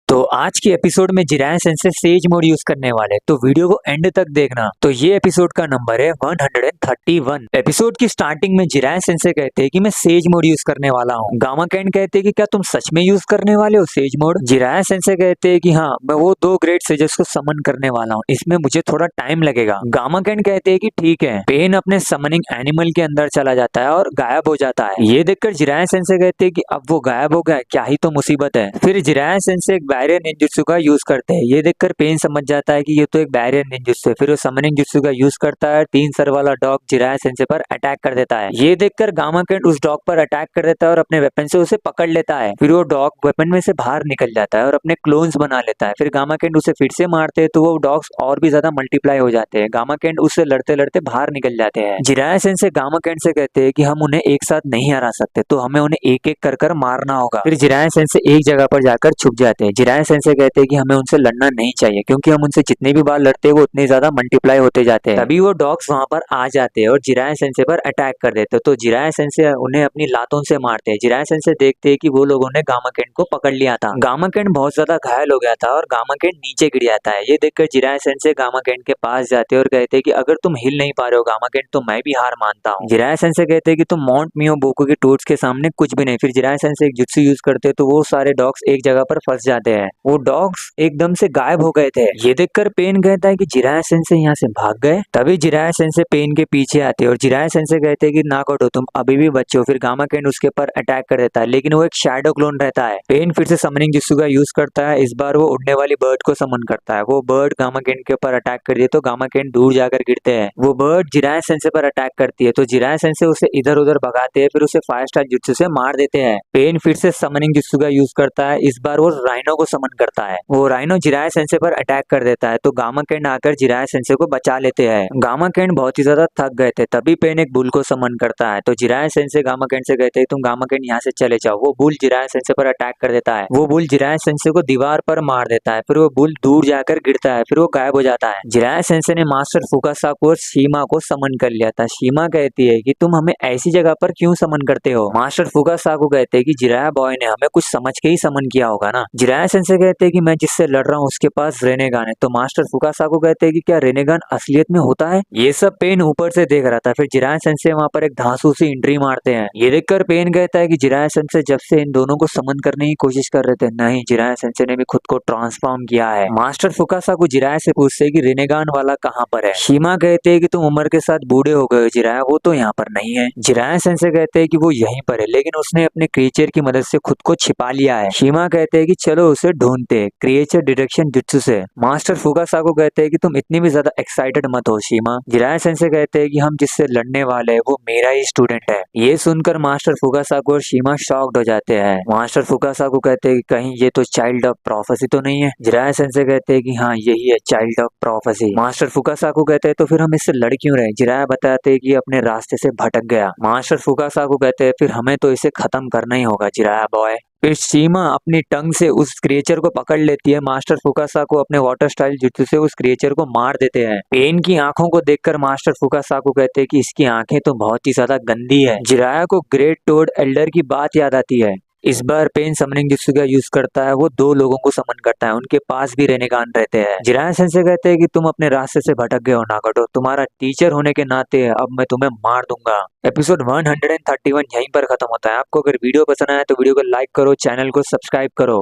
तो आज के एपिसोड में जिरायन सेंसे सेज मोड यूज करने वाले, तो वीडियो को एंड तक देखना। तो ये एपिसोड का नंबर है 131। एपिसोड की स्टार्टिंग में जिरायन सेंसे कहते हैं कि मैं सेज मोड यूज करने वाला हूँ। गामा कैंड कहते हैं कि क्या तुम सच में यूज करने वाले हो सेज मोड। जिरायन सेंसे कहते हैं कि हाँ, मैं वो 2 ग्रेट सेजेस को समन करने वाला हूँ, इसमें मुझे थोड़ा टाइम लगेगा। गामा कैंड कहते हैं कि ठीक है। पेन अपने समनिंग एनिमल के अंदर चला जाता है और गायब हो जाता है। ये देखकर जिरायन सेंसे कहते हैं कि अब वो गायब हो गया, क्या ही तो मुसीबत है। फिर जिरायन सेंसे एक बैरियर निंजुत्सु का यूज करते हैं। ये देखकर पेन समझ जाता है कि ये तो एक बैरियर निंजुत्सु है। फिर वो समनिंग जुत्सु का यूज करता है। 3 सर वाला डॉग जिरायन सेंसे पर अटैक कर देता है। ये देखकर गामा कैंड उस डॉग पर अटैक कर देता है और अपने वेपन से उसे पकड़ लेता है। फिर वो डॉग वेपन में से बाहर निकल जाता है और अपने क्लोन्स बना लेता है। फिर गामा कैंड उसे फिर से मारते हैं तो वो डॉग्स और भी ज्यादा मल्टीप्लाई हो जाते हैं। गामा कैंड उससे लड़ते लड़ते बाहर निकल जाते हैं। जिरायन सेंसे गामा कैंड से कहते हैं कि हम उन्हें एक साथ नहीं हरा सकते, तो हमें उन्हें एक एक कर मारना होगा। फिर जिरायन सेंसे एक जगह पर जाकर छुप जाते हैं। जिरायन सेंसे कहते हैं कि हमें उनसे लड़ना नहीं चाहिए, क्योंकि हम उनसे जितने भी बार लड़ते हैं वो उतने ज्यादा मल्टीप्लाई होते जाते हैं। तभी वो डॉग्स वहां पर आ जाते हैं और जिरायन सेंसे पर अटैक कर देते हैं। तो जिरायन सेंसे उन्हें अपनी लातों से मारते हैं। जिरायन सेंसे देखते हैं कि वो लोगों ने गामा कैंड को पकड़ लिया था। गामा कैंड बहुत ज्यादा घायल हो गया था और गामा कैंड नीचे गिर जाता है। ये देखकर जिरायन सेंसे गामा कैंड के पास जाते हैं और कहते हैं कि अगर तुम हिल नहीं पा रहे हो गामा कैंड, तो मैं भी हार मानता हूँ। जिरायन सेंसे कहते हैं कि तुम माउंट मियोबोकू के टूट्स के सामने कुछ भी नहीं। फिर जिरायन सेंसे एक जुत्सु यूज करते हैं तो वो सारे डॉग्स एक जगह पर फंस जाते हैं। वो डॉग्स एकदम से गायब हो गए थे। ये देखकर पेन कहता है कि जिरायन सेंसे यहाँ से भाग गए। तभी जिरायन सेंसे पेन के पीछे आते हैं और जिरायन सेंसे कहते हैं कि नाकोटो तुम अभी भी बच्चे हो। फिर गामा कैंड उसके पर अटैक कर देता है, लेकिन वो एक शैडो क्लोन रहता है। पेन फिर से समनिंग जुत्सु का यूज करता है। इस बार वो उड़ने वाली बर्ड को समन करता है। वो बर्ड गामा कैंड के ऊपर अटैक कर दिए तो गामा कैंड दूर जाकर गिरते हैं। वो बर्ड जिरायन सेंसे पर अटैक करती है तो जिरायन सेंसे उसे इधर उधर भगाते हैं। फिर उसे 5 स्टार जुत्सु से मार देते हैं। पेन फिर से समनिंग जुत्सु का यूज करता है। इस बार वो राइनो को समन करता है। वो राइनो जिरायन सेंसे पर अटैक कर देता है तो गामा कैंड आकर जिरायन सेंसे को बचा लेते हैं। गामा कैंड बहुत ही ज्यादा थक गए थे। तभी पेन एक बुल को समन करता है तो जिरायन सेंसे गामा कैंड से कहते हैं तुम गामा कैंड यहाँ से चले जाओ। वो बुल जिरायन सेंसे पर अटैक कर देता है। वो बुल जिरायन सेंसे को दीवार पर मार देता है। फिर वो बुल दूर जाकर गिरता है। फिर वो गायब हो जाता है। जिरायन सेंसे ने मास्टर फुकासाकु और शीमा को समन कर लिया था। शीमा कहती है कि तुम हमें ऐसी जगह पर क्यों समन करते हो। मास्टर फुकासाकु कहते हैं कि जिराया बॉय ने हमें कुछ समझ के ही समन किया होगा ना। जिरायन सेंसे कहते हैं कि मैं जिससे लड़ रहा हूँ उसके पास रेनेगान है। तो मास्टर फुकासाकु कहते हैं कि क्या रेनेगान असलियत में होता है। ये सब पेन ऊपर से देख रहा था। फिर जिरायन सेंसे वहां पर एक धांसू सी एंट्री मारते हैं। ये देखकर पेन कहता है कि जिरायन सेंसे जब से इन दोनों को समन करने की कोशिश कर रहे थे, नहीं, जिरायन सेंसे ने भी खुद को ट्रांसफॉर्म किया है। मास्टर फुकासाकु जिरायन से पूछते हैं कि रेनेगान वाला कहाँ पर है। शीमा कहते हैं कि तुम उम्र के साथ बूढ़े हो गए हो जिराया, वो तो यहाँ पर नहीं है। जिरायन सेंसे कहते हैं कि वो यहीं पर है, लेकिन उसने अपने क्रिएचर की मदद से खुद को छिपा लिया है। शीमा कहते हैं कि चलो उसे ढूंढते हैं क्रिएचर डिटेक्शन जुत्सु से। मास्टर फुकासाकु कहते हैं कि तुम इतनी भी ज्यादा एक्साइटेड मत हो शीमा। जिरायन सेंसे कहते हैं कि हम जिससे लड़ने वाले हैं वो मेरा ही स्टूडेंट है। ये सुनकर मास्टर फुकासाकु और शीमा शॉक्ड हो जाते हैं। मास्टर फुकासाकु कहते हैं कि कहीं ये तो चाइल्ड ऑफ प्रोफेसी तो नहीं है। जिरायन सेंसे कहते हैं कि हाँ, यही है चाइल्ड ऑफ प्रोफेसी। मास्टर फुकासाकु कहते हैं तो फिर हम इससे लड़ क्यों रहे। जिराया बताते हैं कि अपने रास्ते से भटक गया। मास्टर फुकासाकु कहते हैं फिर हमें तो इसे खत्म करना ही होगा जिराया बॉय। फिर शीमा अपनी टंग से उस क्रिएचर को पकड़ लेती है। मास्टर फुकासाकु अपने वाटर स्टाइल जुत्सु से उस क्रिएचर को मार देते हैं। पेन की आंखों को देखकर मास्टर फुकासाकु कहते हैं कि इसकी आंखें तो बहुत ही ज्यादा गंदी है। जिराया को ग्रेट टोड एल्डर की बात याद आती है। इस बार पेन समनिंग जुत्सु का यूज करता है। वो 2 लोगों को समन करता है, उनके पास भी रेनेगान रहते हैं। जिरायन सेंसे कहते हैं कि तुम अपने रास्ते से भटक गए हो नागोटो, तुम्हारा टीचर होने के नाते अब मैं तुम्हें मार दूंगा। एपिसोड 131 यहीं पर खत्म होता है। आपको अगर वीडियो पसंद आया तो वीडियो को लाइक करो, चैनल को सब्सक्राइब करो।